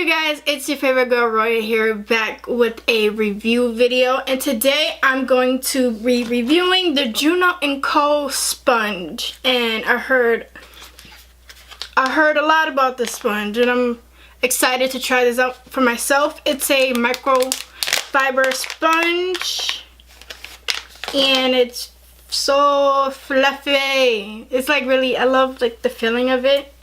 you guys, it's your favorite girl Roya here, back with a review video, and today I'm going to be reviewing the Juno & Co sponge. And I heard a lot about this sponge and I'm excited to try this out for myself. It's a microfiber sponge and it's so fluffy. It's like really, I love like the feeling of it.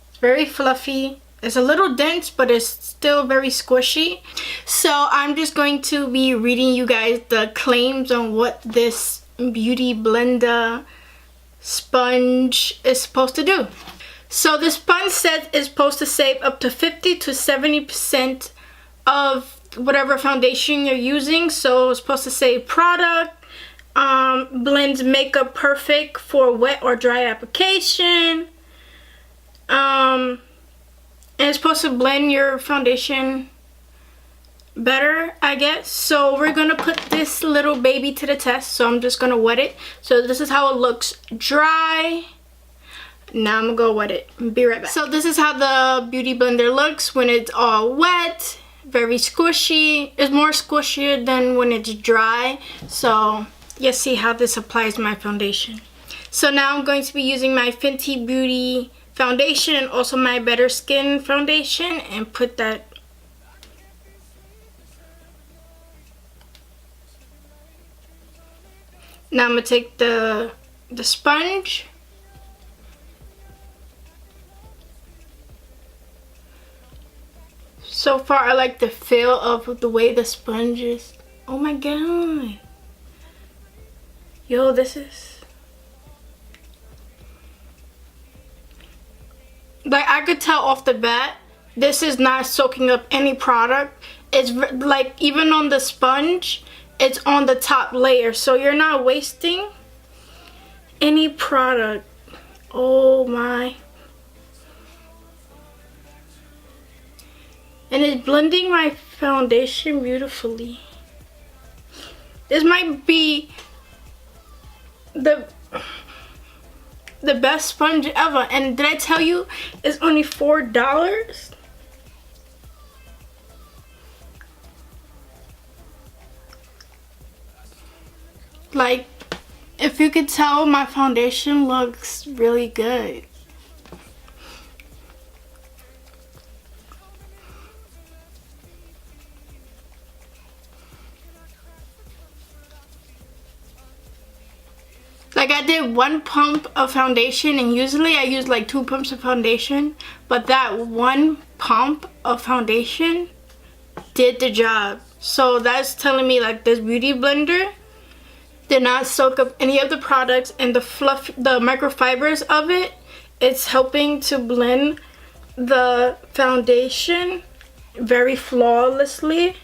It's very fluffy. It's a little dense, but it's still very squishy. So I'm just going to be reading you guys the claims on what this beauty blender sponge is supposed to do. So the sponge set is supposed to save up to 50 to 70% of whatever foundation you're using. So it's supposed to save product, blends makeup perfect for wet or dry application. And it's supposed to blend your foundation better, I guess. So we're gonna put this little baby to the test. So I'm just gonna wet it. So this is how it looks dry. Now I'm gonna go wet it. Be right back. So this is how the beauty blender looks when it's all wet. Very squishy. It's more squishier than when it's dry. So you see how this applies to my foundation. So now I'm going to be using my Fenty Beauty foundation and also my Better Skin foundation and put that. Now I'm gonna take the sponge. So far I like the feel of the way the sponge is. Oh my god. Yo, this is like, I could tell off the bat, this is not soaking up any product. It's like, even on the sponge, it's on the top layer. So you're not wasting any product. Oh my. And it's blending my foundation beautifully. This might be the best sponge ever. And did I tell you it's only $4? Like, if you could tell, my foundation looks really good. Like, I did 1 pump of foundation, and usually I use like 2 pumps of foundation, but that 1 pump of foundation did the job. So that's telling me like this beauty blender did not soak up any of the products, and the microfibers of it, it's helping to blend the foundation very flawlessly,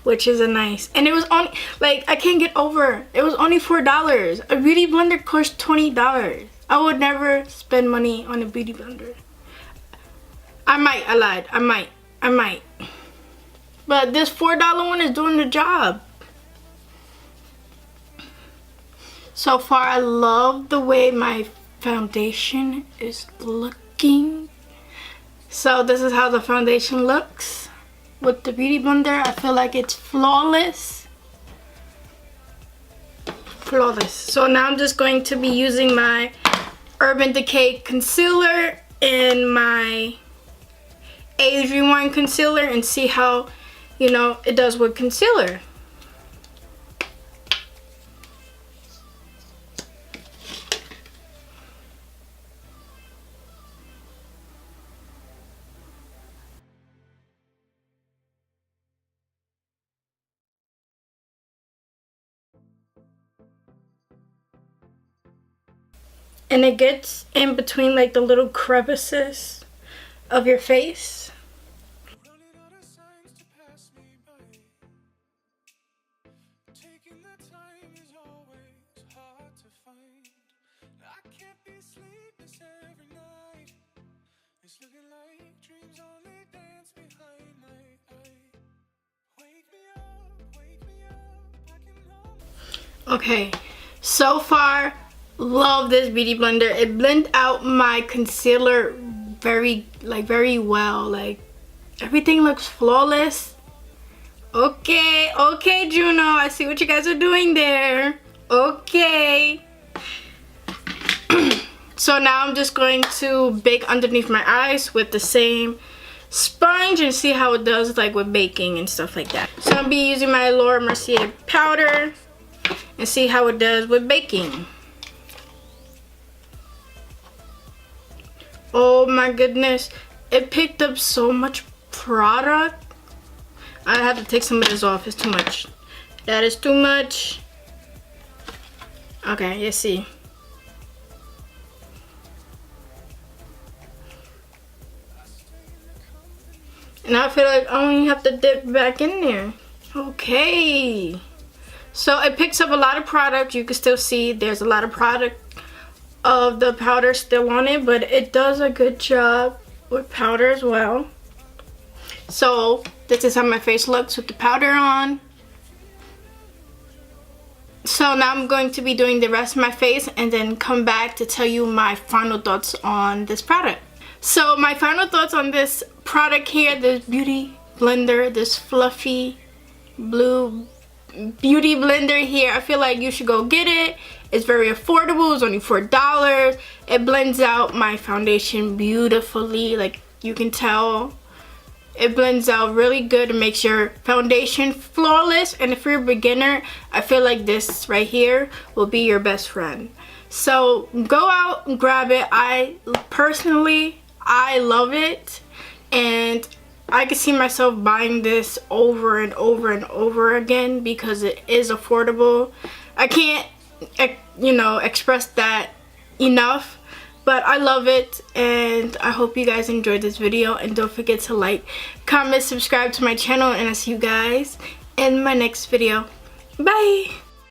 which is a nice. And it was only, like, I can't get over, it was only $4. A beauty blender costs $20. I would never spend money on a beauty blender. I lied, I might. But this $4 one is doing the job. So far, I love the way my foundation is looking. So this is how the foundation looks with the beauty blender. I feel like it's flawless. So now I'm just going to be using my Urban Decay concealer and my ASHY concealer and see how, you know, it does with concealer. And it gets in between like the little crevices of your face. Okay, so far, love this beauty blender. It blends out my concealer very well. Like, Everything looks flawless. Okay, okay, Juno, I see what you guys are doing there. Okay. So now I'm just going to bake underneath my eyes with the same sponge and see how it does, like with baking and stuff like that. So I'll be using my Mercier powder and see how it does with baking. Oh my goodness, it picked up so much product. I have to take some of this off. It's too much. That is too much. Okay, let's see. And I feel like I only have to dip back in there. Okay. So it picks up a lot of product. You can still see there's a lot of product of the powder still on it, but it does a good job with powder as well. So this is how my face looks with the powder on. So now I'm going to be doing the rest of my face and then come back to tell you my final thoughts on this product. So my final thoughts on this product here, this beauty blender, this fluffy blue beauty blender here. I feel like you should go get it. It's very affordable. It's only $4. It blends out my foundation beautifully. Like you can tell, it blends out really good and makes your foundation flawless. And if you're a beginner, I feel like this right here will be your best friend. So go out and grab it. I love it, and I can see myself buying this over and over and over again because it is affordable. I can't, you know, express that enough, but I love it, and I hope you guys enjoyed this video. And don't forget to like, comment, subscribe to my channel, and I'll see you guys in my next video. Bye.